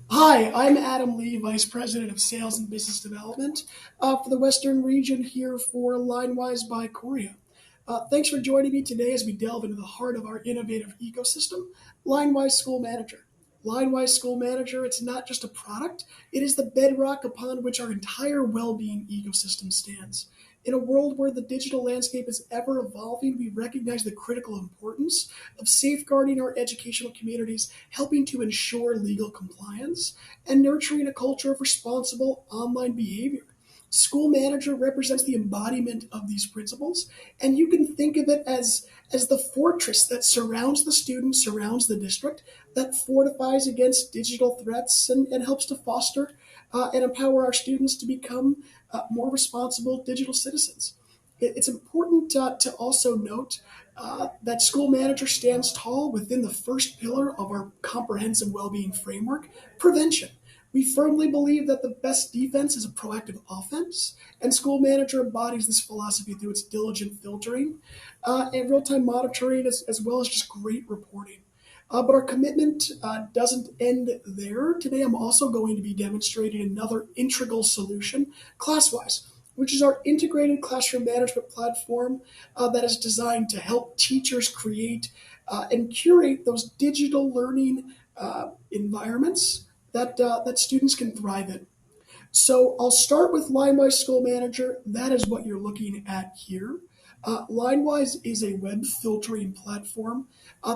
Hi, I'm Adam Lee, Vice President of Sales and Business Development for the Western region here for LineWise by Qoria. Thanks for joining me today as we delve into the heart of our innovative ecosystem, LineWise School Manager. LineWise School Manager, it's not just a product, it is the bedrock upon which our entire well-being ecosystem stands. In a world where the digital landscape is ever evolving, we recognize the critical importance of safeguarding our educational communities, helping to ensure legal compliance, and nurturing a culture of responsible online behavior. School manager represents the embodiment of these principles, and you can think of it as the fortress that surrounds the student, surrounds the district, that fortifies against digital threats and helps to foster and empower our students to become more responsible digital citizens. It's important to also note that school manager stands tall within the first pillar of our comprehensive well-being framework, prevention. We firmly believe that the best defense is a proactive offense, and school manager embodies this philosophy through its diligent filtering and real-time monitoring, as well as just great reporting. But our commitment doesn't end there. Today, I'm also going to be demonstrating another integral solution, Classwize, which is our integrated classroom management platform that is designed to help teachers create and curate those digital learning environments that students can thrive in. So I'll start with LineWise School Manager. That is what you're looking at here. LineWise is a web filtering platform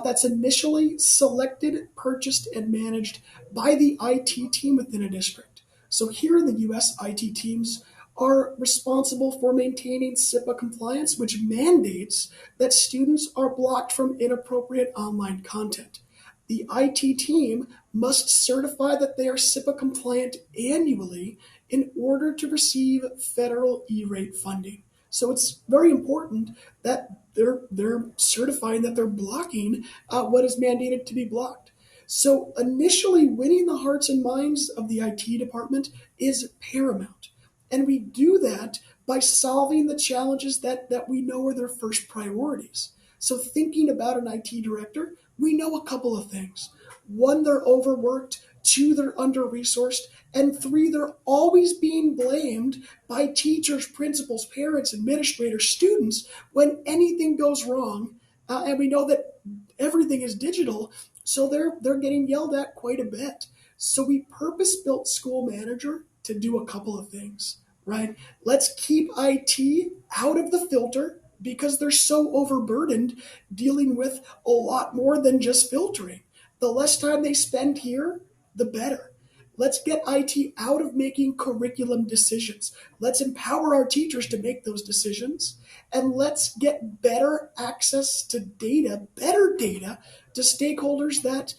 that's initially selected, purchased, and managed by the IT team within a district. So here in the US, IT teams are responsible for maintaining SIPA compliance, which mandates that students are blocked from inappropriate online content. The IT team must certify that they are SIPA compliant annually in order to receive federal E-rate funding. So it's very important that they're certifying that they're blocking what is mandated to be blocked. So initially, winning the hearts and minds of the IT department is paramount. And we do that by solving the challenges that we know are their first priorities. So thinking about an IT director, we know a couple of things. One, they're overworked. Two, they're under-resourced. And three, they're always being blamed by teachers, principals, parents, administrators, students when anything goes wrong. And we know that everything is digital, so they're getting yelled at quite a bit. So we purpose-built School Manager to do a couple of things, right? Let's keep IT out of the filter because they're so overburdened dealing with a lot more than just filtering. The less time they spend here, the better. Let's get IT out of making curriculum decisions. Let's empower our teachers to make those decisions. And let's get better access to data, better data, to stakeholders that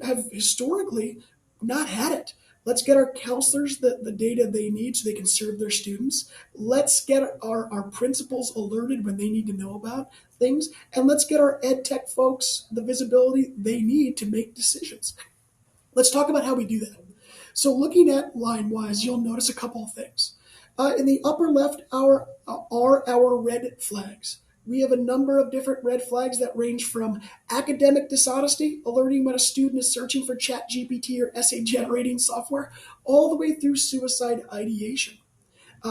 have historically not had it. Let's get our counselors the data they need so they can serve their students. Let's get our principals alerted when they need to know about things. And let's get our ed tech folks the visibility they need to make decisions. Let's talk about how we do that. So looking at LineWise, you'll notice a couple of things. In the upper left are our red flags. We have a number of different red flags that range from academic dishonesty, alerting when a student is searching for ChatGPT or essay generating software, all the way through suicide ideation.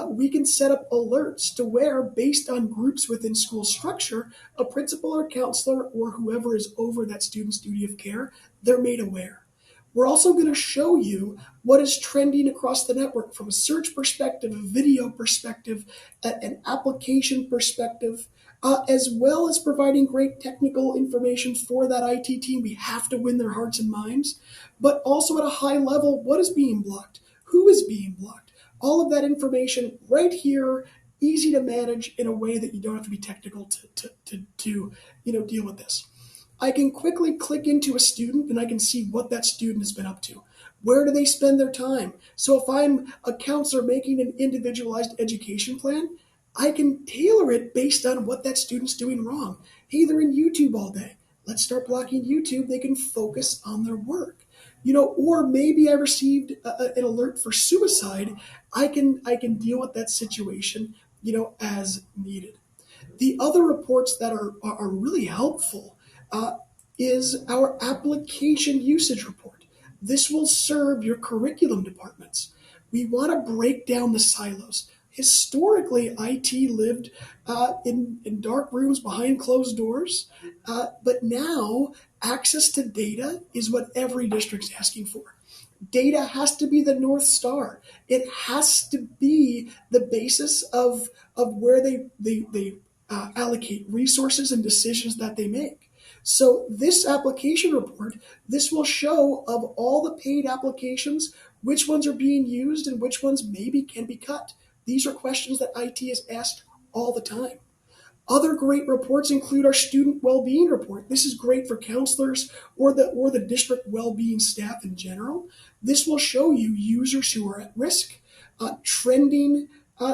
We can set up alerts to where, based on groups within school structure, a principal or counselor or whoever is over that student's duty of care, they're made aware. We're also going to show you what is trending across the network from a search perspective, a video perspective, an application perspective, as well as providing great technical information for that IT team. We have to win their hearts and minds, but also at a high level, what is being blocked? Who is being blocked? All of that information right here, easy to manage in a way that you don't have to be technical to deal with this. I can quickly click into a student and I can see what that student has been up to. Where do they spend their time? So if I'm a counselor making an individualized education plan, I can tailor it based on what that student's doing wrong. Hey, they're in YouTube all day. Let's start blocking YouTube. They can focus on their work. Or maybe I received an alert for suicide. I can deal with that situation, as needed. The other reports that are really helpful is our application usage report. This will serve your curriculum departments. We want to break down the silos. Historically, IT lived in dark rooms behind closed doors, but now access to data is what every district's asking for. Data has to be the North Star. It has to be the basis of where they allocate resources and decisions that they make. So this application report, this will show of all the paid applications, which ones are being used and which ones maybe can be cut. These are questions that IT is asked all the time. Other great reports include our student well-being report. This is great for counselors or the district well-being staff in general. This will show you users who are at risk, trending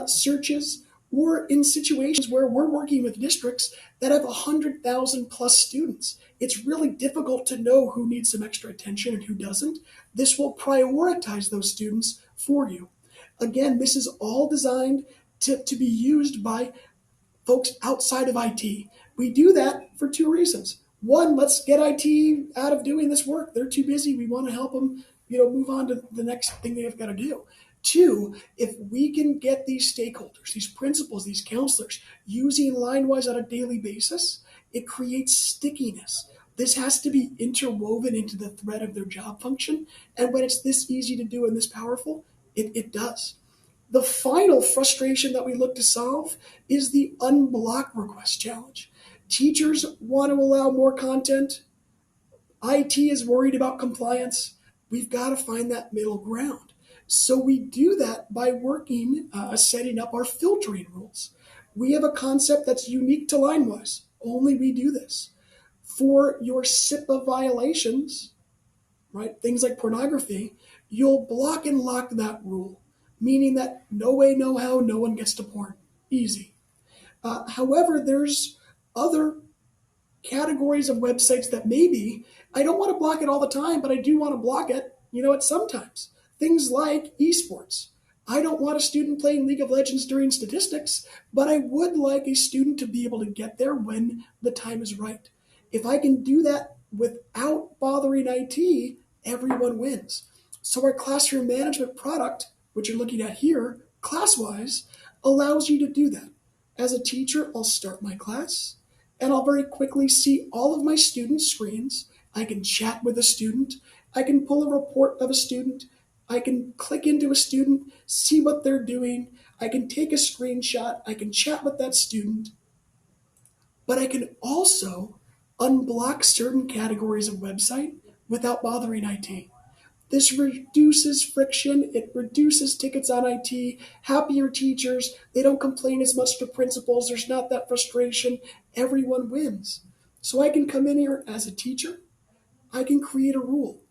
searches, or in situations where we're working with districts that have 100,000 plus students. It's really difficult to know who needs some extra attention and who doesn't. This will prioritize those students for you. Again, this is all designed to be used by folks outside of IT. We do that for two reasons. One, let's get IT out of doing this work. They're too busy. We want to help them, move on to the next thing they've got to do. Two, if we can get these stakeholders, these principals, these counselors using LineWise on a daily basis, it creates stickiness. This has to be interwoven into the thread of their job function. And when it's this easy to do and this powerful, it does. The final frustration that we look to solve is the unblock request challenge. Teachers want to allow more content. IT is worried about compliance. We've got to find that middle ground. So we do that by working, setting up our filtering rules. We have a concept that's unique to LineWise. Only we do this. For your SIPA violations, right, things like pornography, you'll block and lock that rule, meaning that no way, no how, no one gets to porn. Easy. However, there's other categories of websites that maybe I don't want to block it all the time, but I do want to block it, at sometimes. Things like esports. I don't want a student playing League of Legends during statistics, but I would like a student to be able to get there when the time is right. If I can do that without bothering IT, everyone wins. So our classroom management product, which you're looking at here, Classwize, allows you to do that. As a teacher, I'll start my class, and I'll very quickly see all of my students' screens. I can chat with a student. I can pull a report of a student. I can click into a student, see what they're doing. I can take a screenshot. I can chat with that student. But I can also unblock certain categories of website without bothering IT. This reduces friction. It reduces tickets on IT. Happier teachers. They don't complain as much to principals. There's not that frustration. Everyone wins. So I can come in here as a teacher. I can create a rule.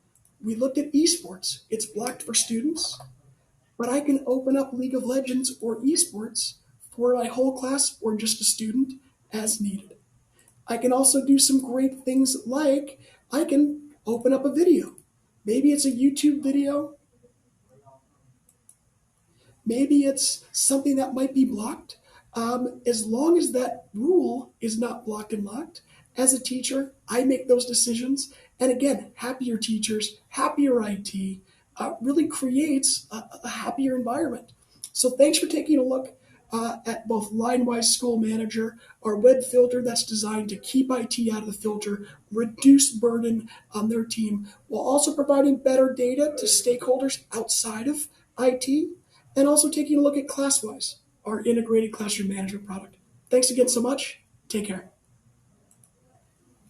We looked at esports. It's blocked for students, but I can open up League of Legends or esports for my whole class or just a student as needed. I can also do some great things like I can open up a video. Maybe it's a YouTube video. Maybe it's something that might be blocked. As long as that rule is not blocked and locked, as a teacher, I make those decisions. And again, happier teachers, happier IT really creates a happier environment. So thanks for taking a look at both LineWise School Manager, our web filter that's designed to keep IT out of the filter, reduce burden on their team, while also providing better data to stakeholders outside of IT, and also taking a look at Classwize, our integrated classroom management product. Thanks again so much. Take care.